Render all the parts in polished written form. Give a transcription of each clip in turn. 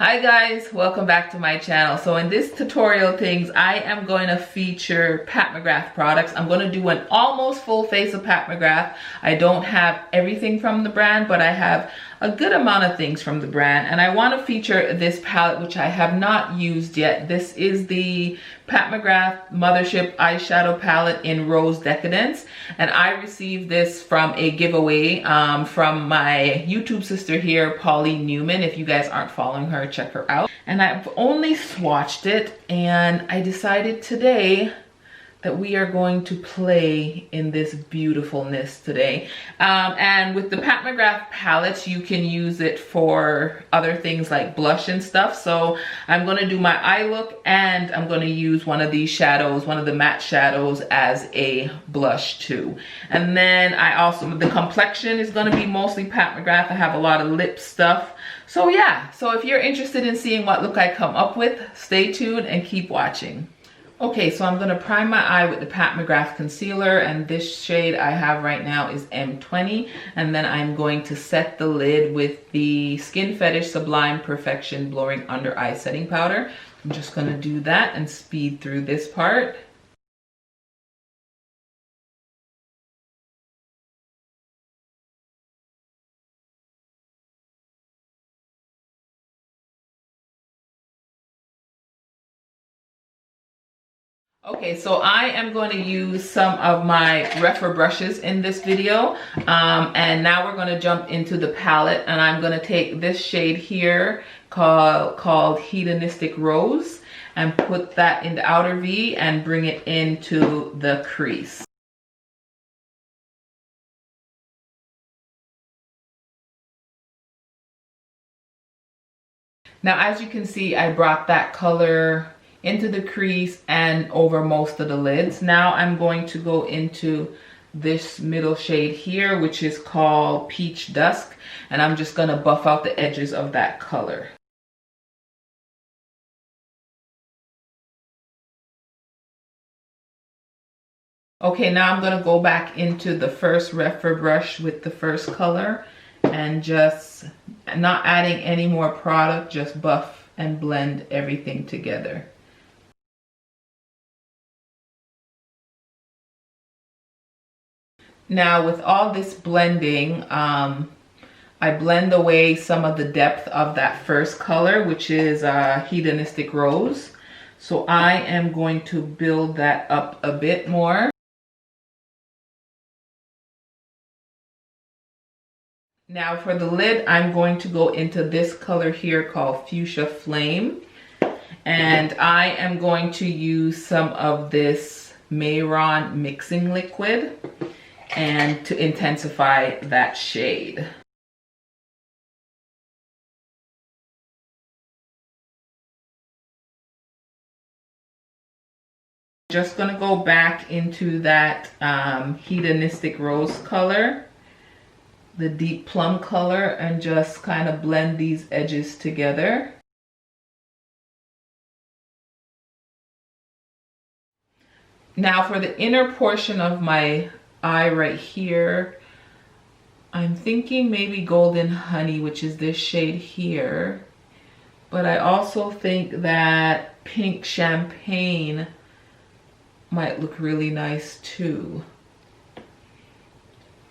Hi guys, welcome back to my channel. So in this tutorial things, I am going to feature Pat Mcgrath products. I'm going to do an almost full face of Pat Mcgrath. I don't have everything from the brand, but I have a good amount of things from the brand. And I want to feature this palette, which I have not used yet. This is the Pat Mcgrath Mothership eyeshadow palette in Rose Decadence. And I received this from a giveaway from my YouTube sister here, Polly Newman. If you guys aren't following her, check her out. And I've only swatched it, and I decided today that we are going to play in this beautifulness today. And with the Pat Mcgrath palettes, you can use it for other things like blush and stuff. So I'm gonna do my eye look, and I'm gonna use one of these shadows, one of the matte shadows, as a blush too. And then I also, the complexion is gonna be mostly Pat Mcgrath. I have a lot of lip stuff. So yeah, so if you're interested in seeing what look I come up with, stay tuned and keep watching. Okay, so I'm gonna prime my eye with the Pat Mcgrath concealer, and this shade I have right now is M20, and then I'm going to set the lid with the Skin Fetish Sublime Perfection Blurring Under Eye Setting Powder. I'm just gonna do that and speed through this part. Okay, so I am going to use some of my refer brushes in this video, and now we're going to jump into the palette, and I'm going to take this shade here called Hedonistic Rose and put that in the outer V and bring it into the crease. Now, as you can see, I brought that color into the crease and over most of the lids. Now I'm going to go into this middle shade here, which is called Peach Dusk, and I'm just gonna buff out the edges of that color. Okay, now I'm gonna go back into the first refer brush with the first color and just not adding any more product, just buff and blend everything together. Now with all this blending, I blend away some of the depth of that first color, which is Hedonistic Rose. So I am going to build that up a bit more. Now for the lid, I'm going to go into this color here called Fuchsia Flame. And I am going to use some of this Mayron mixing liquid and to intensify that shade. Just gonna go back into that Hedonistic Rose color, the deep plum color, and just kind of blend these edges together. Now for the inner portion of my eye right here, I'm thinking maybe Golden Honey, which is this shade here, but I also think that Pink Champagne might look really nice too.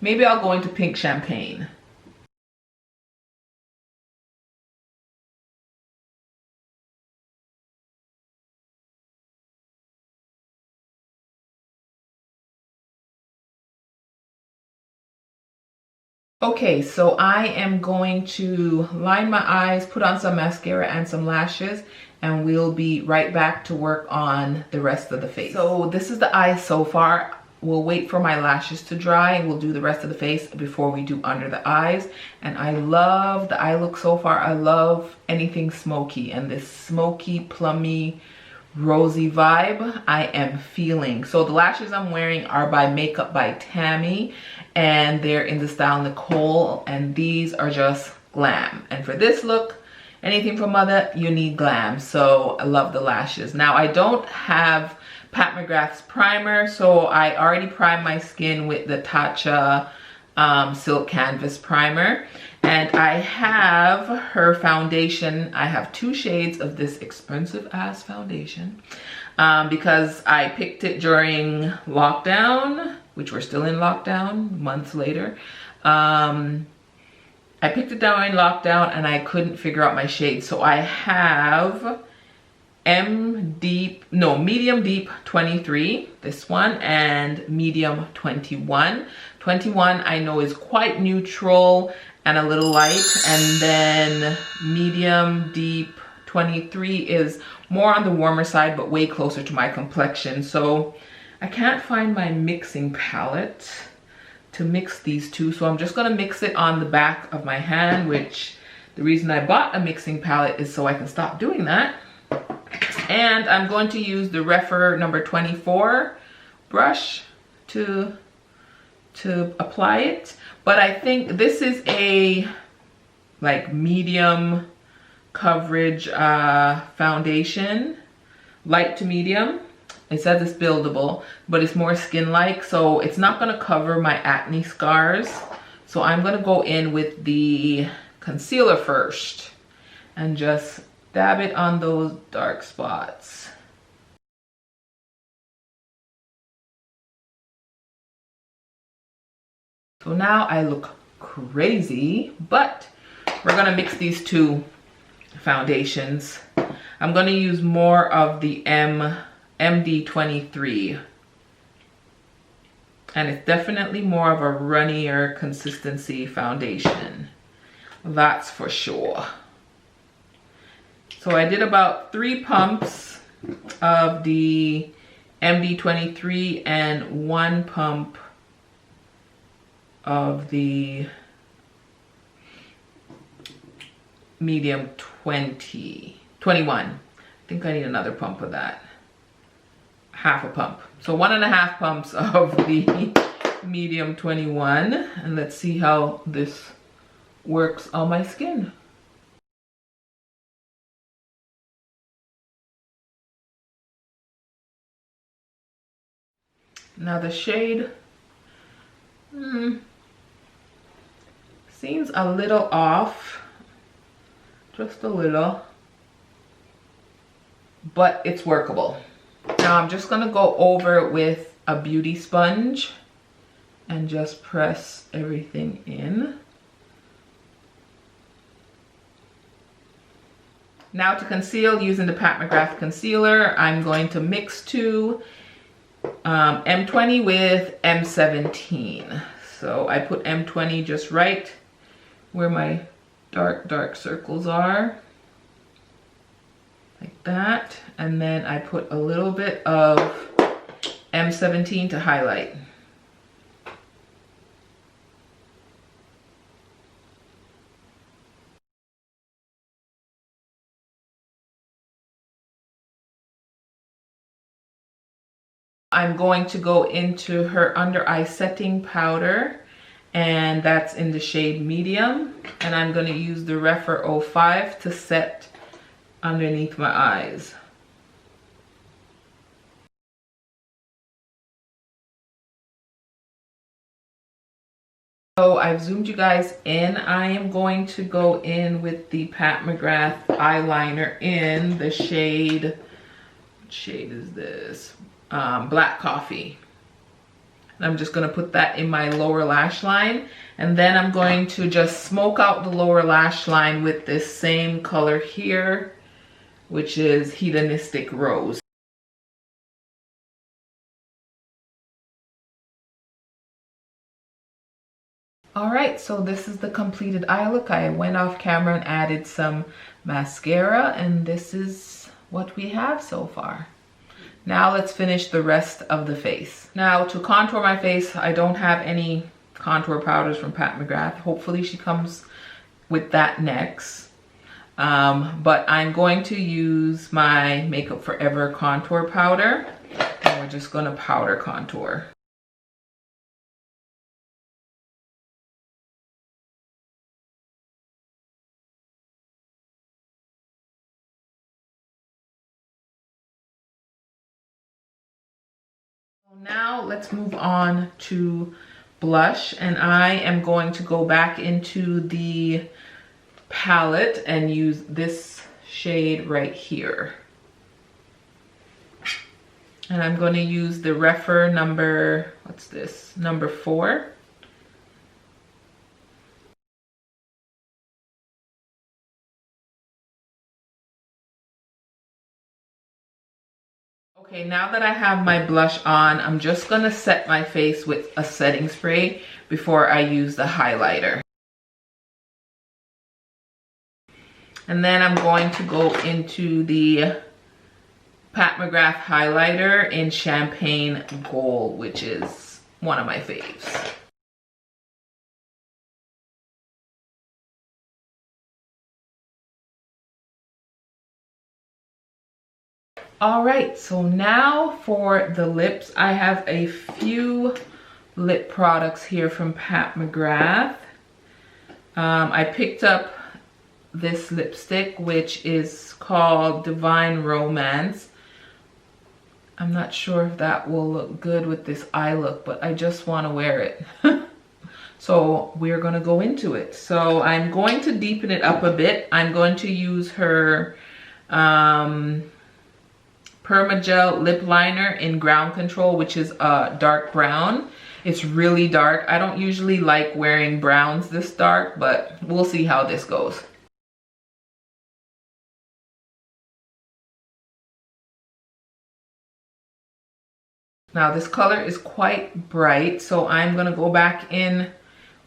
Maybe I'll go into Pink Champagne. Okay, so I am going to line my eyes, put on some mascara and some lashes, and we'll be right back to work on the rest of the face. So this is the eyes so far. We'll wait for my lashes to dry and we'll do the rest of the face before we do under the eyes. And I love the eye look so far. I love anything smoky, and this smoky, plummy, rosy vibe I am feeling. So the lashes I'm wearing are by Makeup by Tammi, and they're in the style Nicole, and these are just glam. And for this look, anything from Mother, you need glam. So I love the lashes. Now I don't have Pat Mcgrath's primer, so I already primed my skin with the Tatcha Silk Canvas primer. And I have her foundation. I have 2 shades of this expensive ass foundation because I picked it during lockdown, which we're still in lockdown months later. I picked it during lockdown and I couldn't figure out my shade. So I have medium deep 23, this one, and medium 21. 21 I know is quite neutral and a little light, and then medium deep 23 is more on the warmer side but way closer to my complexion. So I can't find my mixing palette to mix these two, so I'm just gonna mix it on the back of my hand, which the reason I bought a mixing palette is so I can stop doing that. And I'm going to use the Refer number 24 brush to apply it. But I think this is a like medium coverage foundation, light to medium. It says it's buildable, but it's more skin-like, so it's not gonna cover my acne scars. So I'm gonna go in with the concealer first and just dab it on those dark spots. So now I look crazy, but we're gonna mix these 2 foundations. I'm gonna use more of the MD23, and it's definitely more of a runnier consistency foundation, that's for sure. So I did about 3 pumps of the MD23 and 1 pump of the medium 21. I think I need another pump of that. Half a pump. So 1.5 pumps of the medium 21. And let's see how this works on my skin. Now the shade seems a little off, just a little, but it's workable. Now I'm just gonna go over it with a beauty sponge and just press everything in. Now to conceal, using the Pat Mcgrath concealer, I'm going to mix 2 M20 with M17. So I put M20 just right where my dark circles are, like that, and then I put a little bit of M17 to highlight. I'm going to go into her under eye setting powder, and that's in the shade medium, and I'm going to use the Refer 05 to set underneath my eyes. So I've zoomed you guys in. I am going to go in with the Pat Mcgrath eyeliner in the shade, what shade is this? Black Coffee. And I'm just going to put that in my lower lash line, and then I'm going to just smoke out the lower lash line with this same color here, which is Hedonistic Rose. Alright, so this is the completed eye look. I went off camera and added some mascara, and this is what we have so far. Now let's finish the rest of the face. Now to contour my face, I don't have any contour powders from Pat Mcgrath. Hopefully she comes with that next. But I'm going to use my Makeup Forever contour powder, and we're just going to powder contour. Now let's move on to blush, and I am going to go back into the palette and use this shade right here. And I'm going to use the Refer number, what's this, number 4. Okay, now that I have my blush on, I'm just going to set my face with a setting spray before I use the highlighter. And then I'm going to go into the Pat McGrath highlighter in Champagne Gold, which is one of my faves. All right, so now for the lips, I have a few lip products here from Pat McGrath. I picked up this lipstick, which is called Divine Romance. I'm not sure if that will look good with this eye look, but I just want to wear it. So we're going to go into it. So I'm going to deepen it up a bit. I'm going to use her PermaGel lip liner in Ground Control, which is dark brown. It's really dark. I don't usually like wearing browns this dark, but we'll see how this goes. Now this color is quite bright, so I'm gonna go back in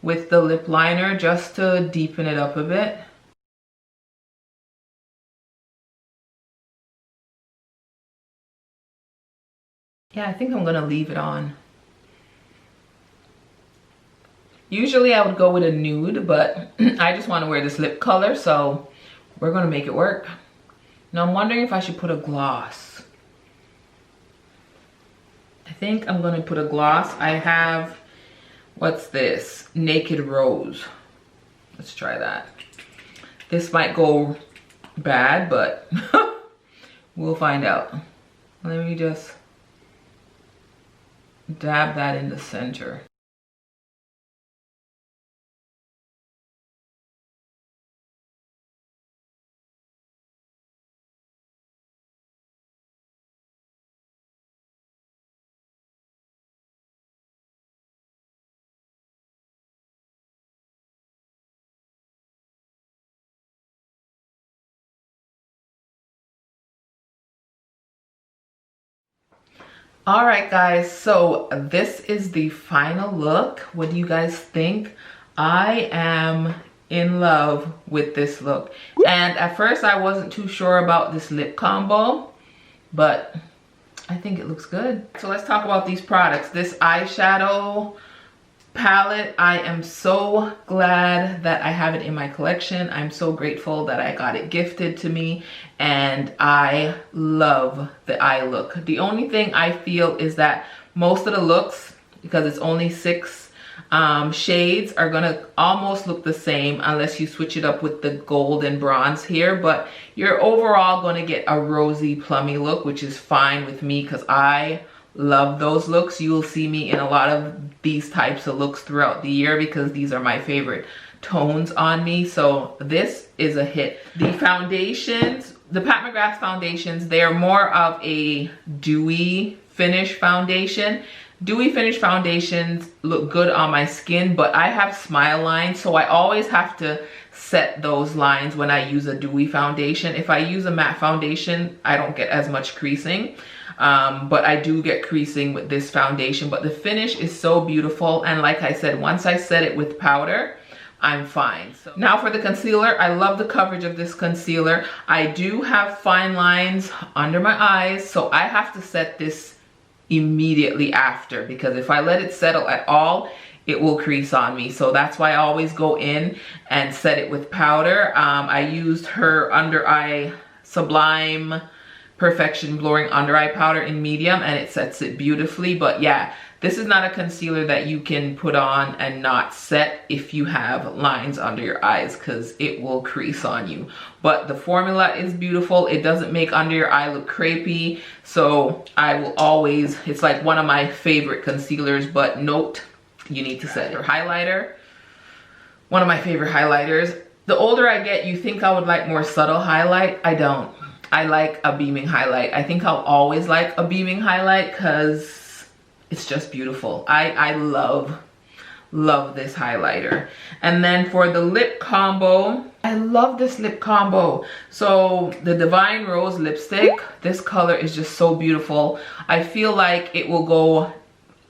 with the lip liner just to deepen it up a bit. Yeah, I think I'm gonna leave it on. Usually I would go with a nude, but I just wanna wear this lip color, so we're gonna make it work. Now I'm wondering if I should put a gloss. I think I'm gonna put a gloss. I have, what's this? Naked Rose. Let's try that. This might go bad, but we'll find out. Let me just dab that in the center. All right, guys, so this is the final look. What do you guys think? I am in love with this look. And at first I wasn't too sure about this lip combo, but I think it looks good. So let's talk about these products. This eyeshadow palette, I am so glad that I have it in my collection. I'm so grateful that I got it gifted to me, and I love the eye look. The only thing I feel is that most of the looks, because it's only 6 shades, are gonna almost look the same unless you switch it up with the gold and bronze here, but you're overall gonna get a rosy plummy look, which is fine with me because I love those looks. You will see me in a lot of these types of looks throughout the year because these are my favorite tones on me. So this is a hit. The foundations, the Pat McGrath foundations, they're more of a dewy finish foundation. Dewy finish foundations look good on my skin, but I have smile lines, so I always have to set those lines when I use a dewy foundation. If I use a matte foundation, I don't get as much creasing. But I do get creasing with this foundation, but the finish is so beautiful, and like I said, once I set it with powder, I'm fine. So now for the concealer, I love the coverage of this concealer. I do have fine lines under my eyes, so I have to set this immediately after, because if I let it settle at all, it will crease on me. So that's why I always go in and set it with powder. I used her under eye Sublime Perfection Blurring Under Eye Powder in medium, and it sets it beautifully. But yeah, this is not a concealer that you can put on and not set if you have lines under your eyes, because it will crease on you. But the formula is beautiful. It doesn't make under your eye look crepey, so I will always, it's like one of my favorite concealers. But note, you need to set your highlighter. One of my favorite highlighters. The older I get, you think I would like more subtle highlight. I don't. I like a beaming highlight. I think I'll always like a beaming highlight because it's just beautiful. I love this highlighter. And then for the lip combo, I love this lip combo. So the Divine Rose lipstick, this color is just so beautiful. I feel like it will go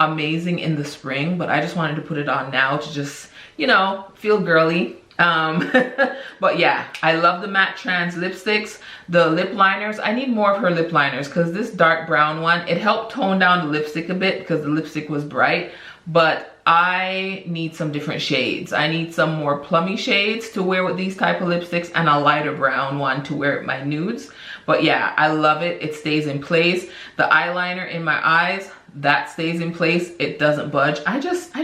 amazing in the spring, but I just wanted to put it on now to just, you know, feel girly. But yeah, I love the matte trans lipsticks. The lip liners, I need more of her lip liners because this dark brown one, it helped tone down the lipstick a bit because the lipstick was bright, but I need some different shades. I need some more plummy shades to wear with these type of lipsticks and a lighter brown one to wear with my nudes. But yeah, I love it. It stays in place. The eyeliner in my eyes, that stays in place. It doesn't budge. I just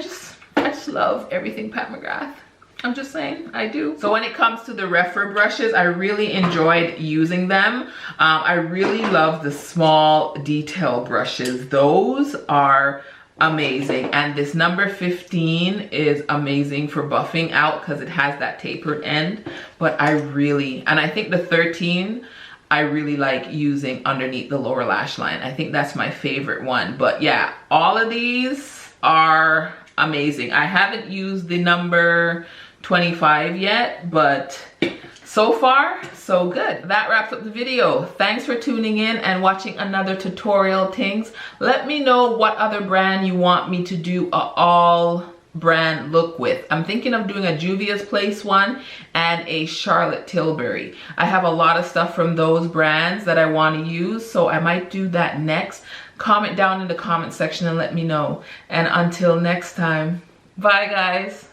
love everything Pat Mcgrath. I'm just saying, I do. So when it comes to the Refer brushes, I really enjoyed using them. I really love the small detail brushes. Those are amazing. And this number 15 is amazing for buffing out because it has that tapered end. But I think the 13, I really like using underneath the lower lash line. I think that's my favorite one. But yeah, all of these are amazing. I haven't used the number 25 yet, but so far so good. That wraps up the video. Thanks for tuning in and watching Another Tutorial Tingz. Let me know what other brand you want me to do a all brand look with. I'm thinking of doing a Juvia's Place one and a Charlotte Tilbury. I have a lot of stuff from those brands that I want to use, so I might do that next. Comment down in the comment section and let me know. And until next time, bye guys.